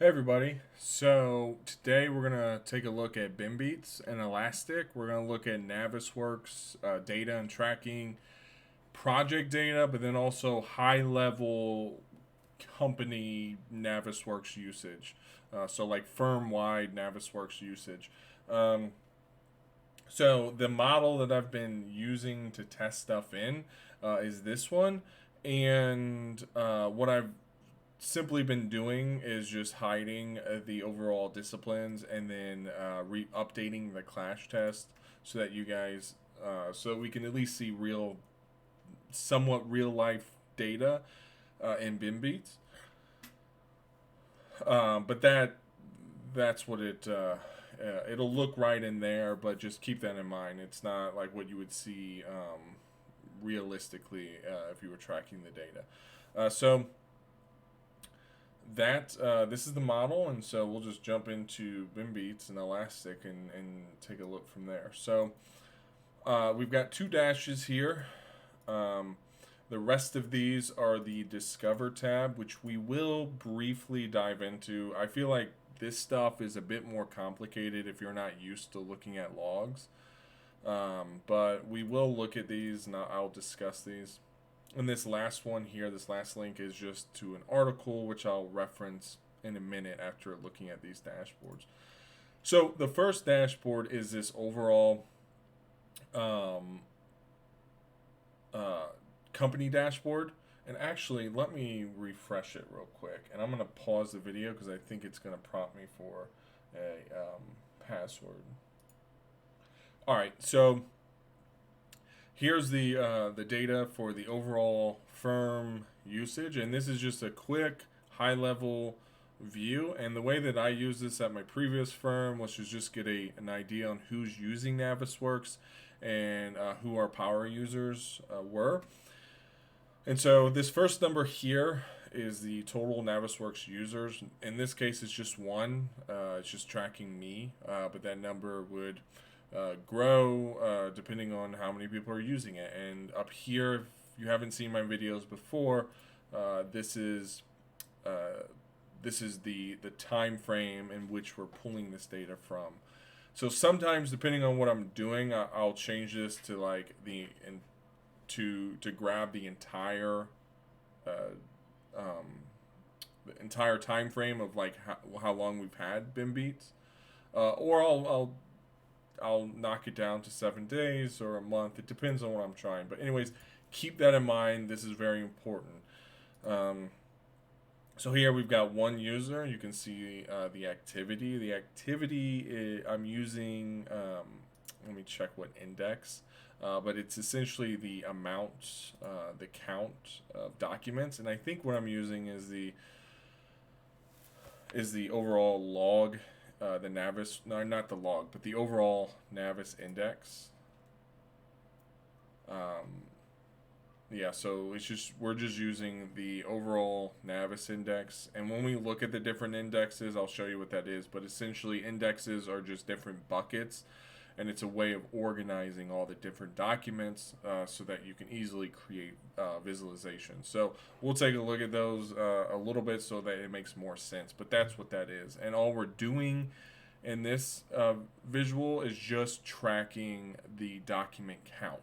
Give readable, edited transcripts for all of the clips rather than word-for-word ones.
Hey everybody, so today we're going to take a look at Bimbeats and Elastic. We're going to look at Navisworks data and tracking, project data, but then also high level company Navisworks usage. So like firm wide Navisworks usage. Um, so the model that I've been using to test stuff in is this one. And what I've simply been doing is just hiding the overall disciplines and then updating the clash test so that you guys, so we can at least see somewhat real life data in Bimbeats. But that's what it'll look right in there, but just keep that in mind. It's not like what you would see realistically if you were tracking the data. So that this is the model, and so we'll just jump into Bimbeats and Elastic and take a look from there. So we've got two dashes here. The rest of these are the Discover tab, which we will briefly dive into. I feel like this stuff is a bit more complicated if you're not used to looking at logs. But we will look at these, and I'll discuss these. And this last one here, this last link is just to an article, which I'll reference in a minute after looking at these dashboards. So the first dashboard is this overall company dashboard. And actually, let me refresh it real quick. And I'm going to pause the video because I think it's going to prompt me for a password. All right, so here's the data for the overall firm usage, and this is just a quick high level view. And the way that I use this at my previous firm was to just get an idea on who's using Navisworks and who our power users were. And so this first number here is the total Navisworks users. In this case, it's just one. It's just tracking me, but that number would grow depending on how many people are using it. And up here, if you haven't seen my videos before, this is the time frame in which we're pulling this data from. So sometimes, depending on what I'm doing, I'll change this to like to grab the entire time frame of like how long we've had Bimbeats, or I'll knock it down to 7 days or a month. It depends on what I'm trying. But anyways, keep that in mind. This is very important. So here we've got one user. You can see the activity. The activity I'm using. Let me check what index. But it's essentially the amount, the count of documents, and I think what I'm using is the overall log, the Navis, no, not the log, but the overall Navis index. Yeah, so we're just using the overall Navis index, and when we look at the different indexes, I'll show you what that is. But essentially, indexes are just different buckets, and it's a way of organizing all the different documents so that you can easily create visualizations. So we'll take a look at those a little bit so that it makes more sense. But that's what that is, and all we're doing in this visual is just tracking the document count.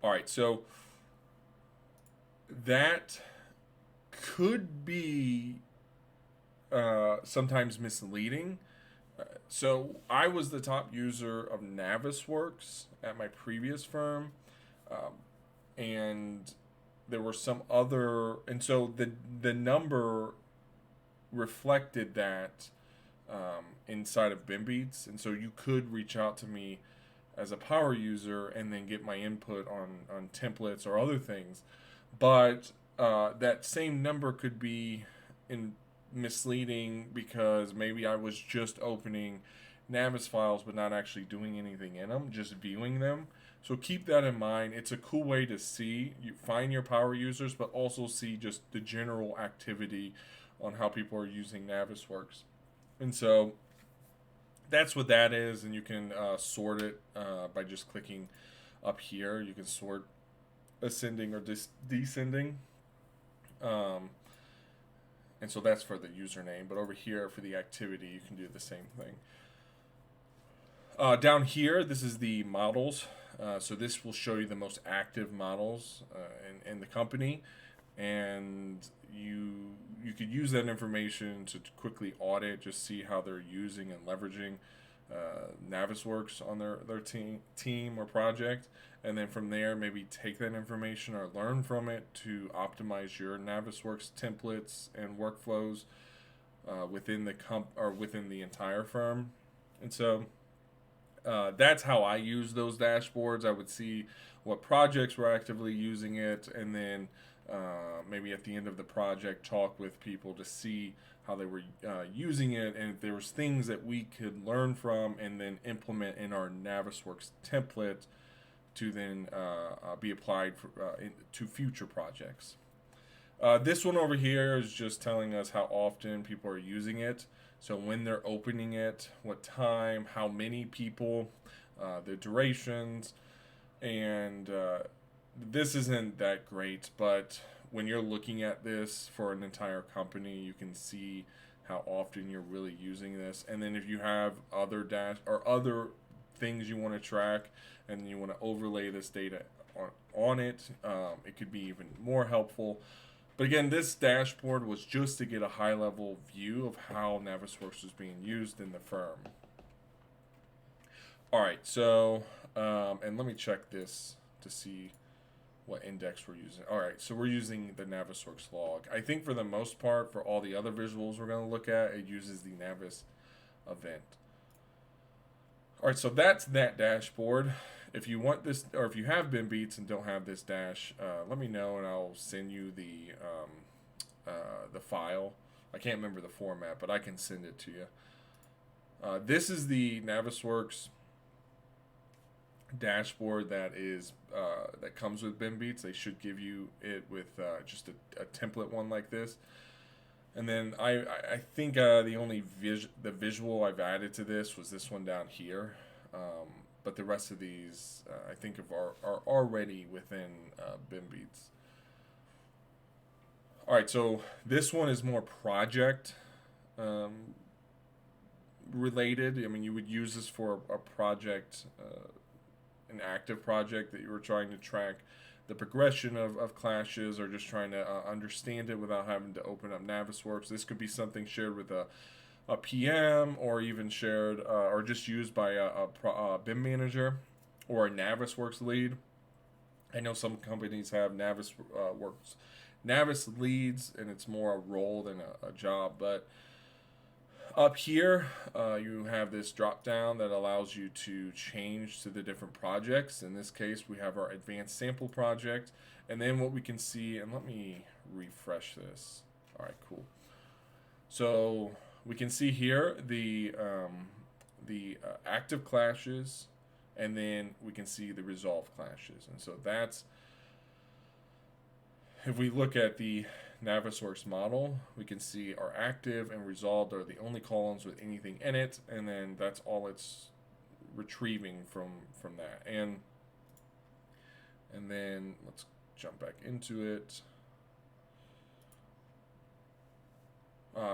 All right, so that could be sometimes misleading. So I was the top user of Navisworks at my previous firm, and there were some other, and so the number reflected that inside of Bimbeats, and so you could reach out to me as a power user and then get my input on templates or other things, but that same number could be misleading because maybe I was just opening Navis files but not actually doing anything in them, just viewing them. So keep that in mind. It's a cool way to find your power users, but also see just the general activity on how people are using Navisworks. And so that's what that is, and you can sort it by just clicking up here. You can sort ascending or descending. And so that's for the username. But over here for the activity, you can do the same thing. Down here, this is the models. So this will show you the most active models in the company, and you could use that information to quickly audit, just see how they're using and leveraging Navisworks on their team or project, and then from there maybe take that information or learn from it to optimize your Navisworks templates and workflows within within the entire firm. And so that's how I use those dashboards. I would see what projects were actively using it, and then maybe at the end of the project talk with people to see how they were using it, and if there was things that we could learn from and then implement in our Navisworks template to then be applied to future projects. This one over here is just telling us how often people are using it. So when they're opening it, what time, how many people, the durations, and this isn't that great, but when you're looking at this for an entire company, you can see how often you're really using this. And then if you have other other things you want to track and you want to overlay this data on it, it could be even more helpful. But again, this dashboard was just to get a high-level view of how Navisworks was being used in the firm. All right, so, and let me check this to see what index we're using. All right, so we're using the Navisworks log. I think for the most part, for all the other visuals we're going to look at, it uses the Navis event. All right, so that's that dashboard. If you want this, or if you have Bimbeats and don't have this dash, let me know and I'll send you the file. I can't remember the format, but I can send it to you. This is the Navisworks dashboard that comes with Bimbeats. They should give you it with just a template one like this. And then I think the only visual I've added to this was this one down here. But the rest of these, I think, are already within Bimbeats. All right, so this one is more project related. I mean, you would use this for a project, an active project that you were trying to track the progression of clashes, or just trying to understand it without having to open up Navisworks. This could be something shared with a PM, or even shared or just used by a BIM manager or a Navisworks lead. I know some companies have Navis leads, and it's more a role than a job. But up here, you have this drop down that allows you to change to the different projects. In this case, we have our advanced sample project, and then what we can see, and let me refresh this. All right, cool. So we can see here the active clashes, and then we can see the resolved clashes. And so that's, if we look at the Navisworks model, we can see our active and resolved are the only columns with anything in it, and then that's all it's retrieving from that. And then let's jump back into it.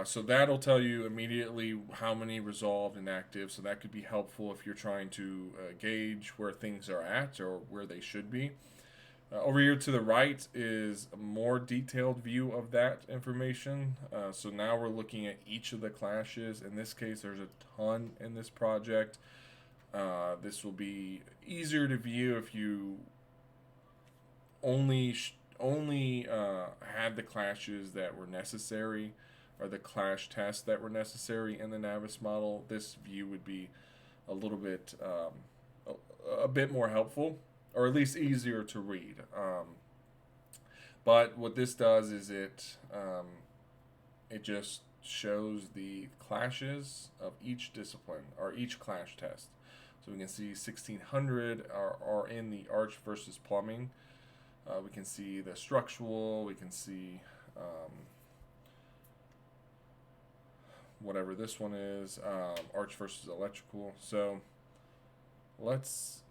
So that'll tell you immediately how many resolved and active, so that could be helpful if you're trying to gauge where things are at or where they should be. Over here to the right is a more detailed view of that information. So now we're looking at each of the clashes. In this case, there's a ton in this project. This will be easier to view if you only had the clashes that were necessary, or the clash tests that were necessary in the Navis model. This view would be a little bit a bit more helpful, or at least easier to read. But what this does is it just shows the clashes of each discipline, or each clash test. So we can see 1600 are in the arch versus plumbing. We can see the structural. We can see whatever this one is, arch versus electrical. So let's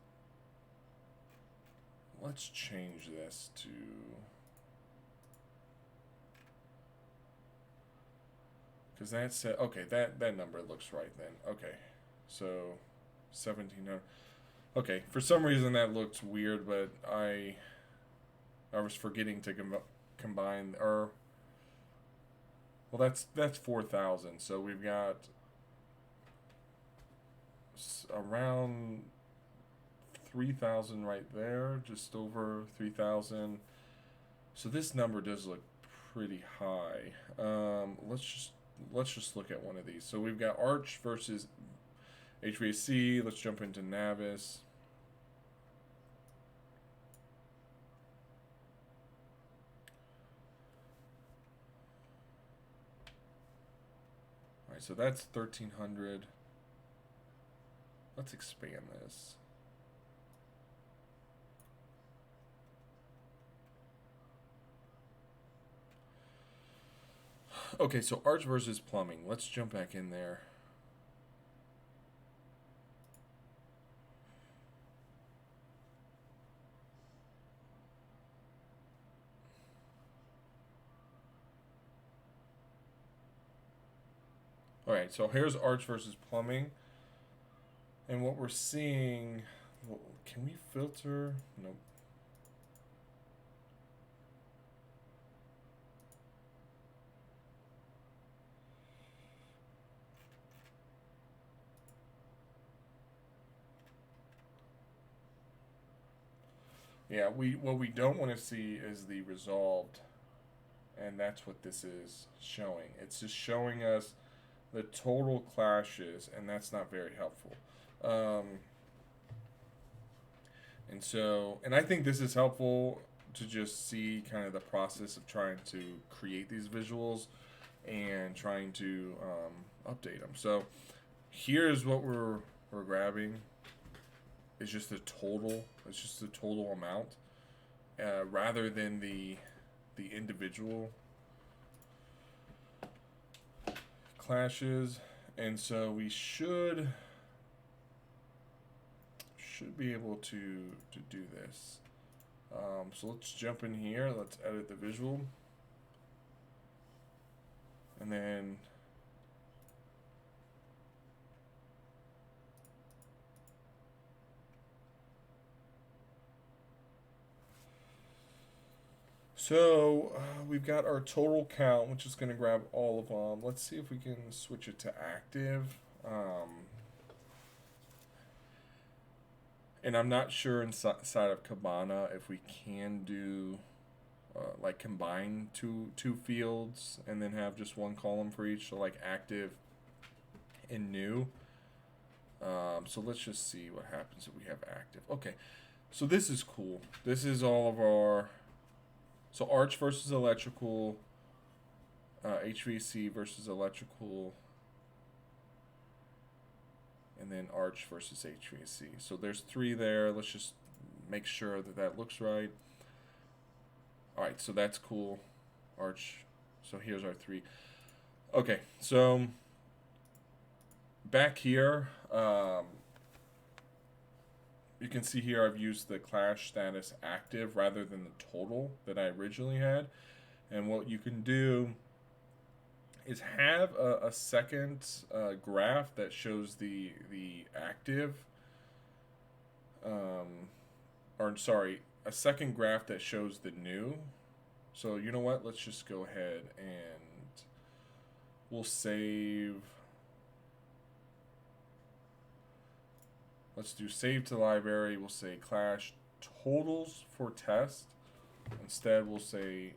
change this to, Because that said, okay, that number looks right then. Okay, so 1700. Okay, for some reason that looks weird, but I was forgetting to combine, or well, that's 4,000. So we've got around 3,000 right there, just over 3,000. So this number does look pretty high. Let's just look at one of these. So we've got Arch versus HVAC. Let's jump into Navis. All right, so that's 1,300. Let's expand this. Okay, so Arch versus plumbing. Let's jump back in there. All right, so here's Arch versus plumbing. And what we're seeing, well, can we filter? Nope. Yeah, what we don't want to see is the resolved, and that's what this is showing. It's just showing us the total clashes, and that's not very helpful. And I think this is helpful to just see kind of the process of trying to create these visuals and trying to update them. So here's what we're grabbing. It's just the total. It's just the total amount, rather than the individual clashes. And so we should be able to do this. So let's jump in here. Let's edit the visual, and then we've got our total count, which is going to grab all of them. Let's see if we can switch it to active. And I'm not sure inside of Kibana if we can do like combine two fields and then have just one column for each. So like active and new. So let's just see what happens if we have active. Okay, so this is cool. This is all of our. So Arch versus electrical, HVAC versus electrical, and then Arch versus HVAC. So there's 3 there. Let's just make sure that looks right. All right, so that's cool. Arch. So here's our 3. Okay, so back here, you can see here I've used the clash status active rather than the total that I originally had. And what you can do is have a second graph that shows the active, or sorry, a second graph that shows the new. So you know what? Let's just go ahead and we'll save. Let's do save to library. We'll say clash totals for test. Instead, we'll say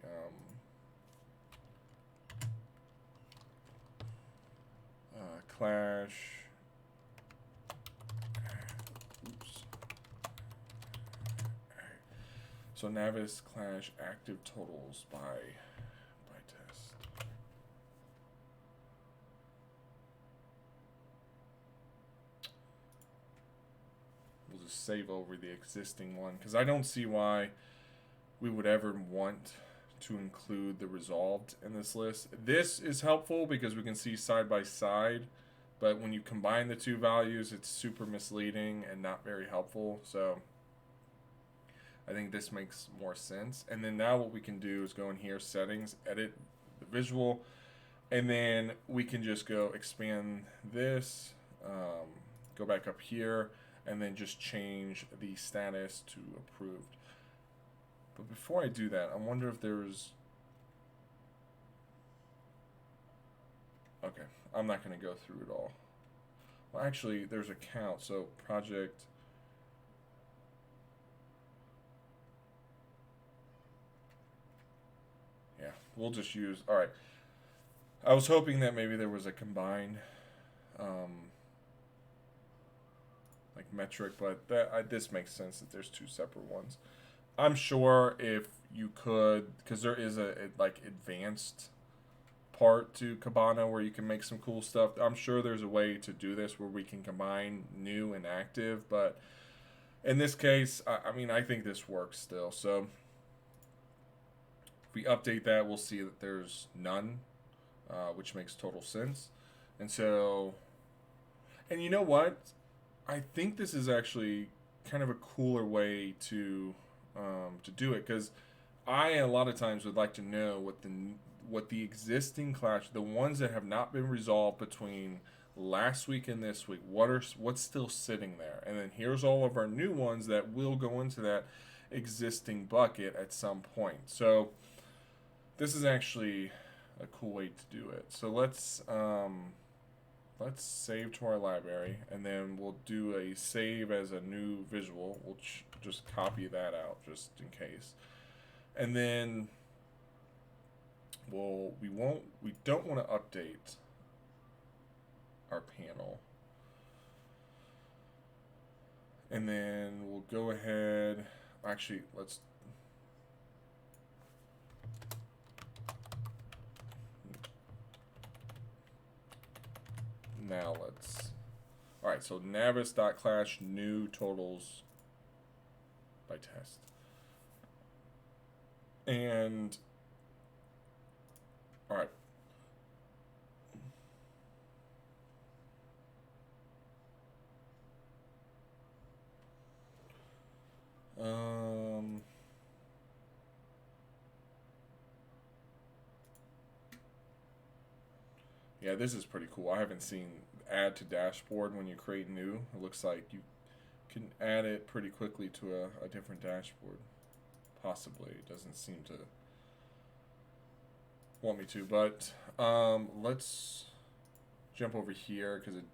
clash. Oops. So Navis clash active totals by test. We'll just save over the existing one because I don't see why we would ever want to include the resolved in this list. This is helpful because we can see side by side, but when you combine the 2 values, it's super misleading and not very helpful. So I think this makes more sense. And then now what we can do is go in here, settings, edit the visual. And then we can just go expand this, go back up here, and then just change the status to approved. But before I do that, I wonder if there's... Okay, I'm not going to go through it all. Well, actually, there's a count. So project... Yeah, we'll just use... All right. I was hoping that maybe there was a combined like metric, but this makes sense that there's two separate ones. I'm sure if you could, because there is a like advanced part to Kibana where you can make some cool stuff. I'm sure there's a way to do this where we can combine new and active, but in this case, I mean, I think this works still. So if we update that, we'll see that there's none, which makes total sense. And so, and you know what? I think this is actually kind of a cooler way to do it, because I a lot of times would like to know what the existing clash, the ones that have not been resolved between last week and this week, what's still sitting there, and then here's all of our new ones that will go into that existing bucket at some point. So this is actually a cool way to do it. So let's save to our library, and then we'll do a save as a new visual. We'll just copy that out just in case. And then we don't want to update our panel. And then we'll go ahead, actually, all right, so navis.clash new totals by test. And, all right. Yeah, this is pretty cool. I haven't seen add to dashboard when you create new. It looks like you can add it pretty quickly to a different dashboard. Possibly. It doesn't seem to want me to, but let's jump over here because it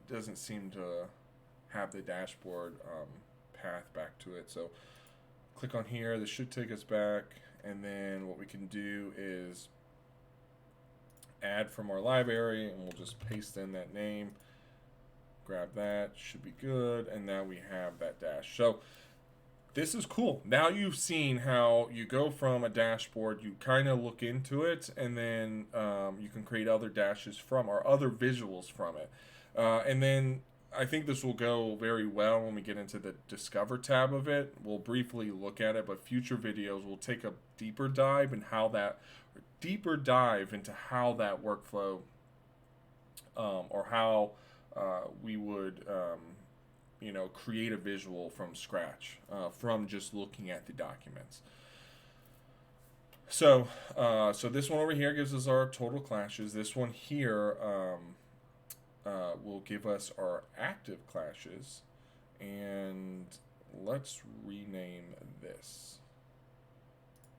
doesn't seem to have the dashboard path back to it. So click on here. This should take us back, and then what we can do is add from our library, and we'll just paste in that name, grab that, should be good, and now we have that dash. So this is cool. Now you've seen how you go from a dashboard, you kind of look into it, and then you can create other dashes from, or other visuals from it. And then I think this will go very well when we get into the Discover tab of it. We'll briefly look at it, but future videos will take a deeper dive into how that workflow, or how we would create a visual from scratch, from just looking at the documents. So this one over here gives us our total clashes. This one here will give us our active clashes, and let's rename this.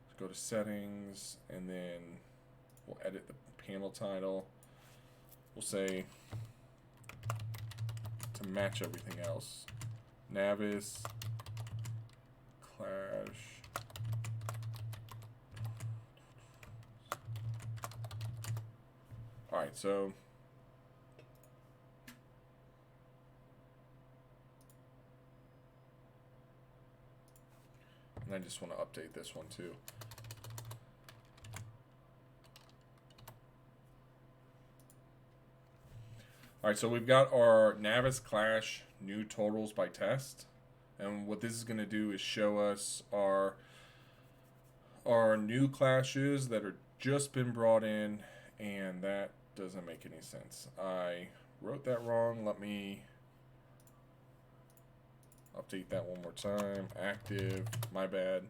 Let's go to settings, and then we'll edit the panel title. We'll say, to match everything else, Navis Clash Alright, so and I just want to update this one too. Alright, so we've got our Navis Clash new totals by test. And what this is going to do is show us our new clashes that are just been brought in, and that doesn't make any sense. I wrote that wrong. Let me update that one more time. Active, my bad.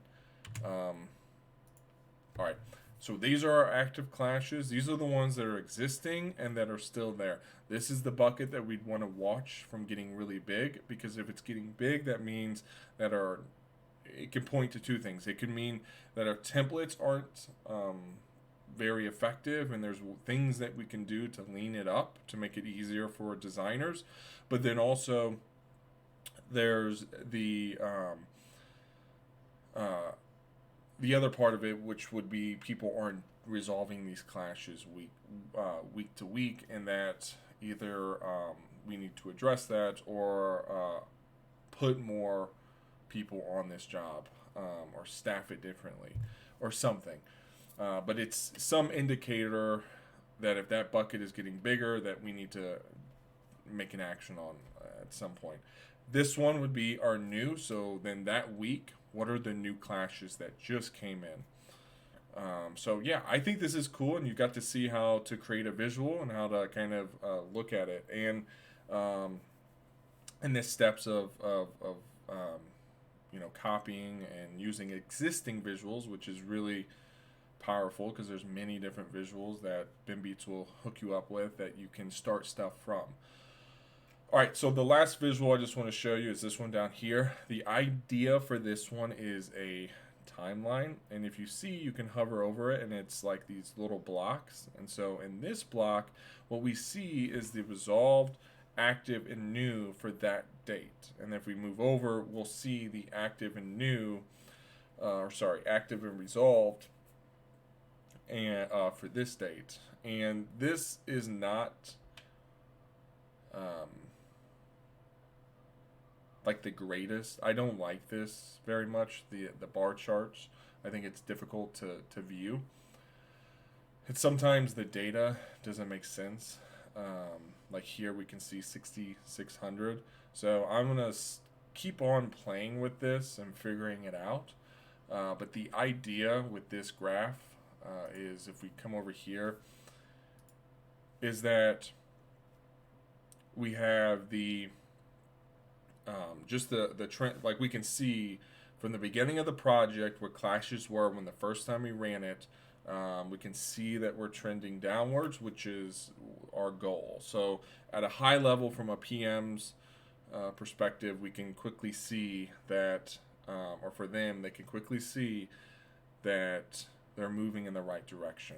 Alright, So these are our active clashes. These are the ones that are existing and that are still there. This is the bucket that we'd want to watch from getting really big, because if it's getting big, that means that it can point to two things. It can mean that our templates aren't very effective, and there's things that we can do to lean it up to make it easier for designers. But then also there's the other part of it, which would be people aren't resolving these clashes week to week, and that either we need to address that, or put more people on this job, or staff it differently, or something. But it's some indicator that if that bucket is getting bigger, that we need to make an action on at some point. This one would be our new. So then that week, what are the new clashes that just came in? So yeah, I think this is cool, and you got to see how to create a visual and how to kind of look at it, and the steps of copying and using existing visuals, which is really powerful because there's many different visuals that Bimbeats will hook you up with that you can start stuff from. All right, so the last visual I just want to show you is this one down here. The idea for this one is a timeline, and if you see, you can hover over it, and it's like these little blocks. And so in this block, what we see is the resolved, active, and new for that date. And if we move over, we'll see the active and new, active and resolved, and for this date. And this is not like the greatest. I don't like this very much, the bar charts. I think it's difficult to view. It's sometimes the data doesn't make sense. Like here we can see 6,600. So I'm gonna keep on playing with this and figuring it out. But the idea with this graph is, if we come over here, is that we have the just the trend. Like we can see from the beginning of the project what clashes were when the first time we ran it. We can see that we're trending downwards, which is our goal. So at a high level, from a PM's perspective, we can quickly see that, or for them, they can quickly see that they're moving in the right direction.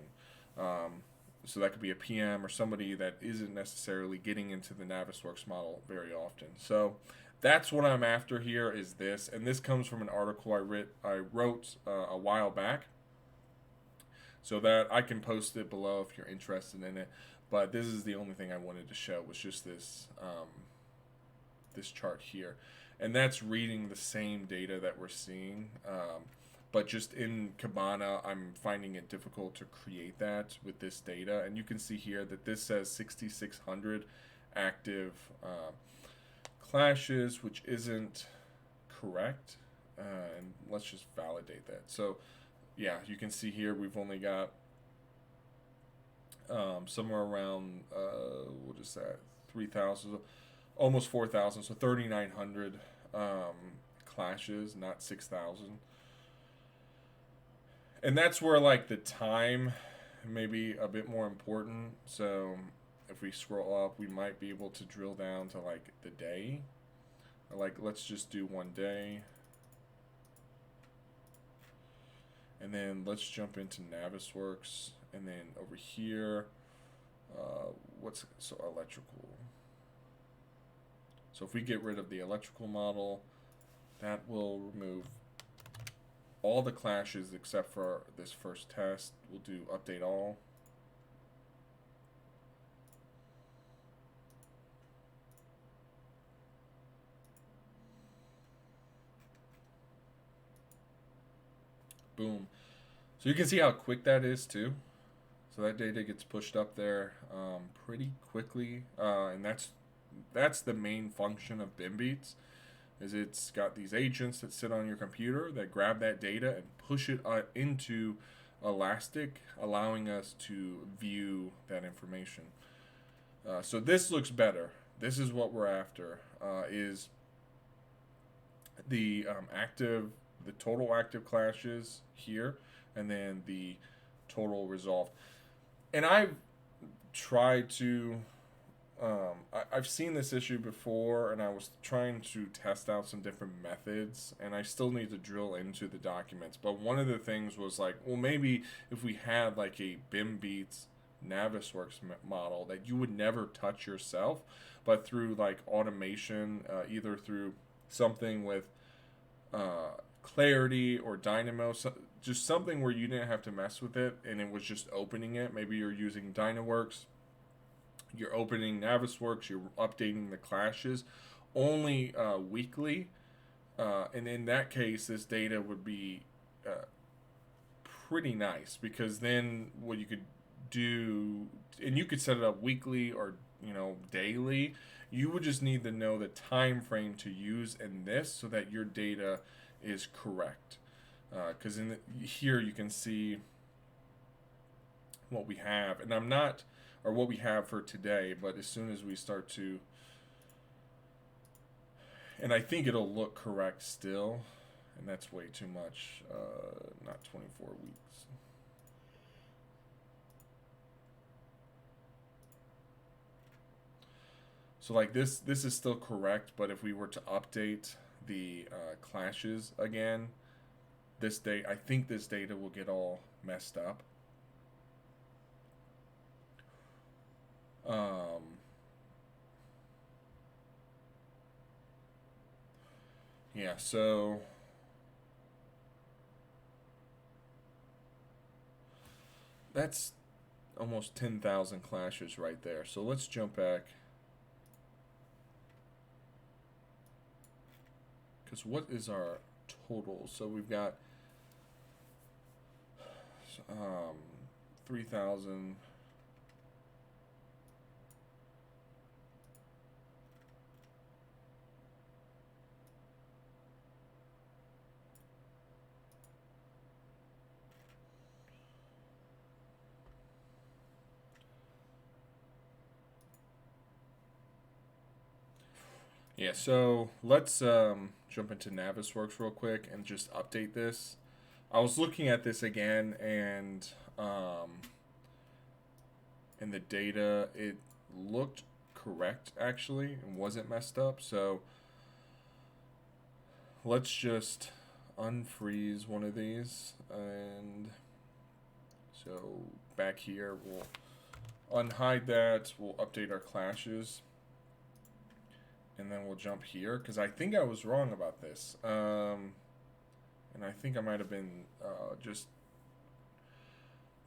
So that could be a PM or somebody that isn't necessarily getting into the Navsiworks model very often. So that's what I'm after here, is this. And this comes from an article I wrote a while back, so that I can post it below if you're interested in it. But this is the only thing I wanted to show, was just this this chart here. And that's reading the same data that we're seeing. But just in Kibana, I'm finding it difficult to create that with this data. And you can see here that this says 6,600 active clashes, which isn't correct. And let's just validate that. So yeah, you can see here we've only got somewhere around, what is that, 3,000, almost 4,000, so 3,900 clashes, not 6,000. And that's where like the time may be a bit more important. So if we scroll up, we might be able to drill down to like the day. Like, let's just do 1 day. And then let's jump into Navsiworks, and then over here, electrical. So if we get rid of the electrical model, that will remove all the clashes except for this first test. We'll do update all. Boom. So you can see how quick that is too. So that data gets pushed up there pretty quickly, and that's the main function of Bimbeats. Is it's got these agents that sit on your computer that grab that data and push it into Elastic, allowing us to view that information. So this looks better. This is what we're after. Is the total active clashes here, and then the total resolved. And I've tried to I've seen this issue before, and I was trying to test out some different methods, and I still need to drill into the documents. But one of the things was like, well, maybe if we had like a Bimbeats Navsiworks model that you would never touch yourself, but through like automation, either through something with Clarity or Dynamo, just something where you didn't have to mess with it, and it was just opening it. Maybe you're using Dynaworks, you're opening Navsiworks, you're updating the clashes only weekly, and in that case, this data would be pretty nice, because then what you could do, and you could set it up weekly or daily. You would just need to know the time frame to use in this so that your data is correct. Because here you can see what we have, and I'm not, or what we have for today, but as soon as we start to, and I think it'll look correct still, and that's way too much, not 24 weeks. So like this is still correct, but if we were to update the clashes again, I think this data will get all messed up. Yeah, so that's almost 10,000 clashes right there. So let's jump back. Because what is our total? So we've got 3,000. Yeah, so let's jump into Navsiworks real quick and just update this. I was looking at this again, and in the data, it looked correct actually and wasn't messed up. So let's just unfreeze one of these, and so back here we'll unhide that. We'll update our clashes. And then we'll jump here, because I think I was wrong about this. And I think I might have been just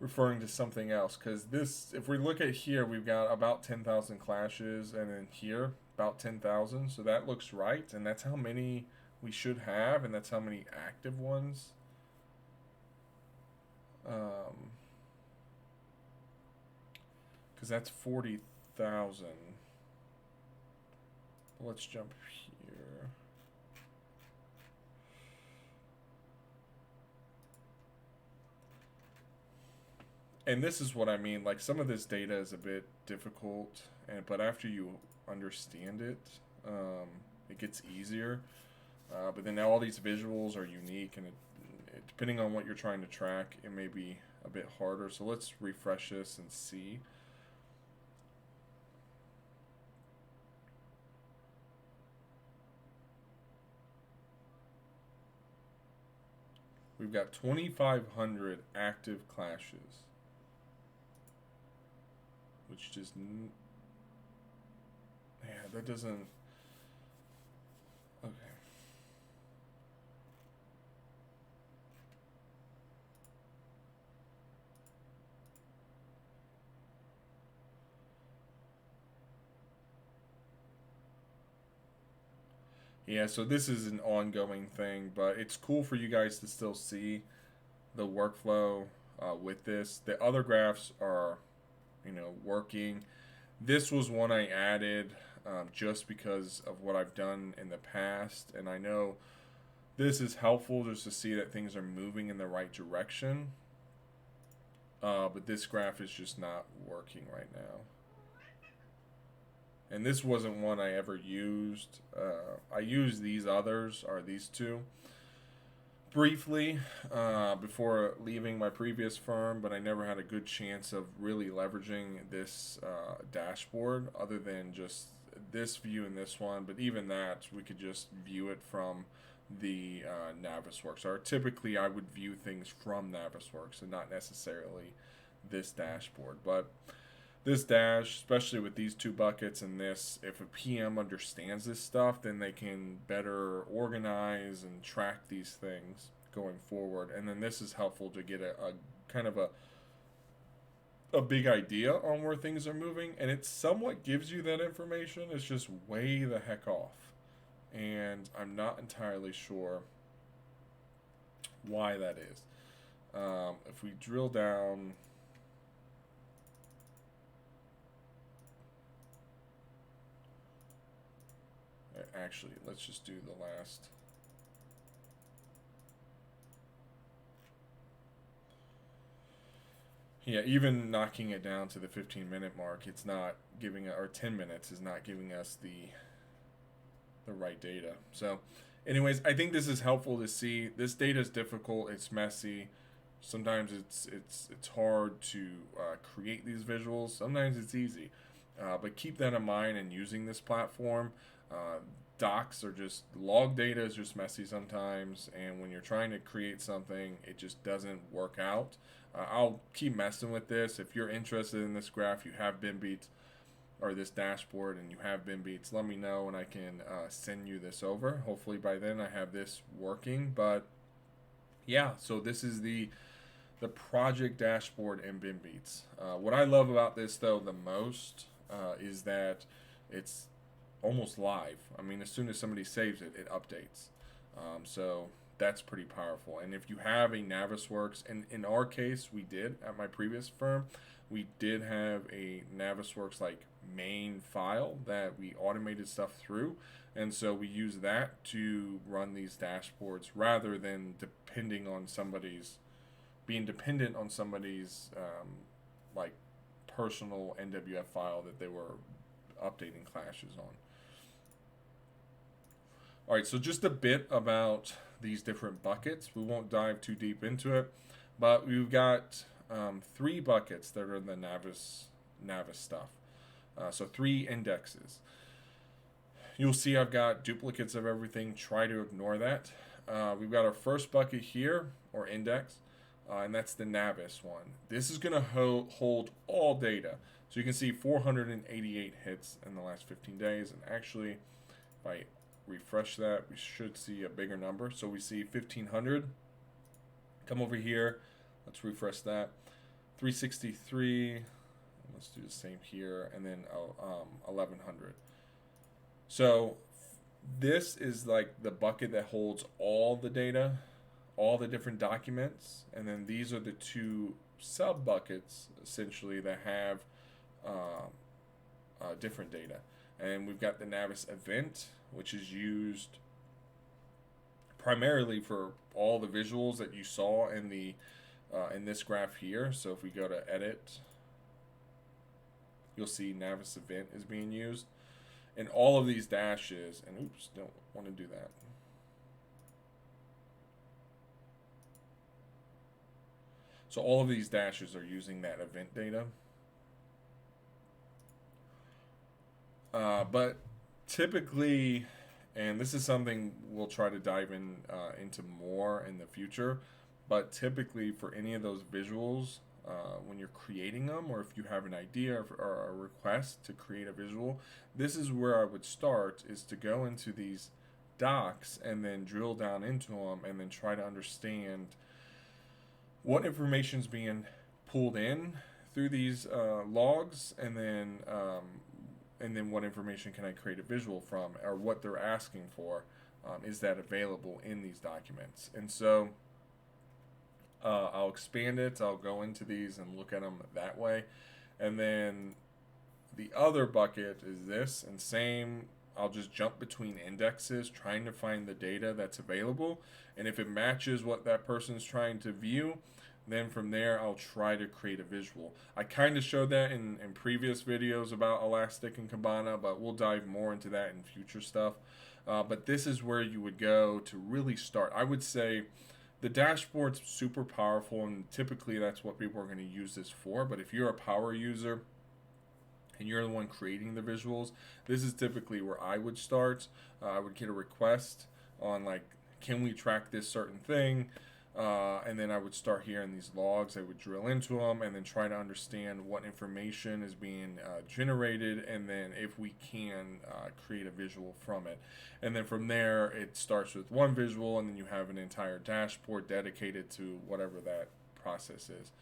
referring to something else. Because this, if we look at here, we've got about 10,000 clashes, and then here, about 10,000. So that looks right, and that's how many we should have, and that's how many active ones. Because that's 40,000. Let's jump here. And this is what I mean. Like, some of this data is a bit difficult, but after you understand it, it gets easier. But then all these visuals are unique, and depending on what you're trying to track, it may be a bit harder. So let's refresh this and see. We've got 2,500 active clashes, which just, yeah, that doesn't, okay. Yeah, so this is an ongoing thing, but it's cool for you guys to still see the workflow with this. The other graphs are, working. This was one I added just because of what I've done in the past, and I know this is helpful just to see that things are moving in the right direction. But this graph is just not working right now. And this wasn't one I ever used. I used these others, or these two. briefly before leaving my previous firm, but I never had a good chance of really leveraging this dashboard other than just this view and this one. But even that, we could just view it from the Navisworks. Or typically, I would view things from Navisworks and not necessarily this dashboard. But this dash, especially with these two buckets and this, if a PM understands this stuff, then they can better organize and track these things going forward. And then this is helpful to get a kind of a big idea on where things are moving, and it somewhat gives you that information. It's just way the heck off, and I'm not entirely sure why that is. If we drill down, actually, let's just do the last. Yeah, even knocking it down to the 15-minute mark, it's not giving, or 10 minutes is not giving us the right data. So, anyways, I think this is helpful to see. This data is difficult. It's messy. Sometimes it's hard to create these visuals. Sometimes it's easy. But keep that in mind in using this platform. Docs are just, log data is just messy sometimes, and when you're trying to create something, it just doesn't work out. I'll keep messing with this. If you're interested in this graph, you have Bimbeats, or this dashboard, and you have Bimbeats, let me know and I can send you this over. Hopefully by then I have this working. But yeah, so this is the project dashboard in Bimbeats. What I love about this though the most is that it's almost live. I mean, as soon as somebody saves it, it updates. So that's pretty powerful. And if you have a Navisworks, and in our case, we did at my previous firm, we did have a Navisworks like main file that we automated stuff through. And so we use that to run these dashboards rather than being dependent on somebody's like personal NWF file that they were updating clashes on. All right, so just a bit about these different buckets. We won't dive too deep into it, but we've got 3 buckets that are the Navis stuff. So 3 indexes. You'll see I've got duplicates of everything. Try to ignore that. We've got our first bucket here, or index, and that's the Navis one. This is going to hold all data. So you can see 488 hits in the last 15 days, and actually, if I refresh that, we should see a bigger number. So we see 1,500. Come over here. Let's refresh that. 363. Let's do the same here, and then 1,100. So this is like the bucket that holds all the data, all the different documents, and then these are the 2 sub buckets essentially that have different data. And we've got the Navis event, which is used primarily for all the visuals that you saw in the in this graph here. So if we go to edit, you'll see Navis event is being used. And all of these dashes, and oops, don't want to do that. So all of these dashes are using that event data. But typically, and this is something we'll try to dive into more in the future, but typically for any of those visuals, when you're creating them, or if you have an idea or a request to create a visual, this is where I would start, is to go into these docs and then drill down into them and then try to understand what information is being pulled in through these logs, and then what information can I create a visual from, or what they're asking for, is that available in these documents. And so I'll expand it, I'll go into these and look at them that way. And then the other bucket is this, and same, I'll just jump between indexes trying to find the data that's available, and if it matches what that person's trying to view, then from there I'll try to create a visual. I kind of showed that in previous videos about Elastic and Kibana, but we'll dive more into that in future stuff. But this is where you would go to really start. I would say The dashboard's super powerful, and typically that's what people are going to use this for. But if you're a power user and you're the one creating the visuals, this is typically where I would start. I would get a request on like, can we track this certain thing? And then I would start here in these logs. I would drill into them and then try to understand what information is being generated, and then if we can create a visual from it. And then from there, it starts with one visual, and then you have an entire dashboard dedicated to whatever that process is.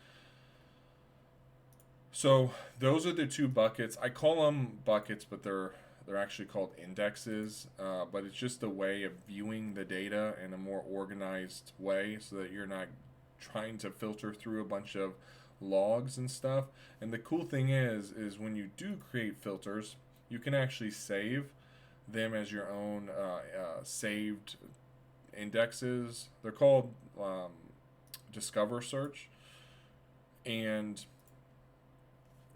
So those are the two buckets. I call them buckets, but they're actually called indexes. But it's just a way of viewing the data in a more organized way, so that you're not trying to filter through a bunch of logs and stuff. And the cool thing is when you do create filters, you can actually save them as your own saved indexes. They're called Discover Search and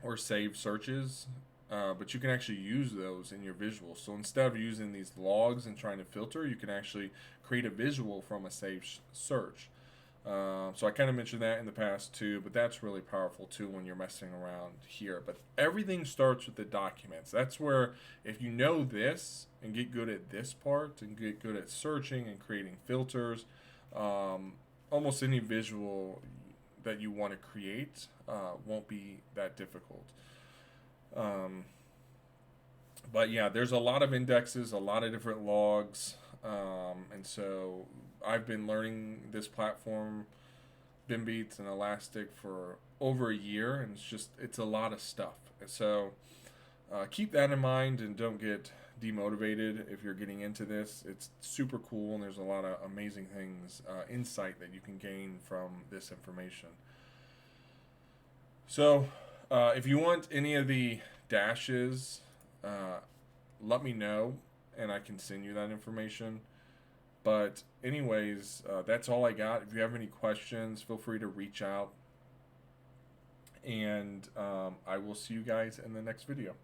or save searches, but you can actually use those in your visual. So instead of using these logs and trying to filter, you can actually create a visual from a saved search. So I kind of mentioned that in the past too, but that's really powerful too when you're messing around here. But everything starts with the documents. That's where, if you know this and get good at this part and get good at searching and creating filters, almost any visual that you want to create won't be that difficult. But yeah, there's a lot of indexes, a lot of different logs, and so I've been learning this platform, Bimbeats and Elastic, for over a year, and it's a lot of stuff. So keep that in mind and don't get demotivated if you're getting into this. It's super cool, and there's a lot of amazing things, insight that you can gain from this information. So if you want any of the dashes, let me know and I can send you that information. But anyways, that's all I got. If you have any questions, feel free to reach out, and I will see you guys in the next video.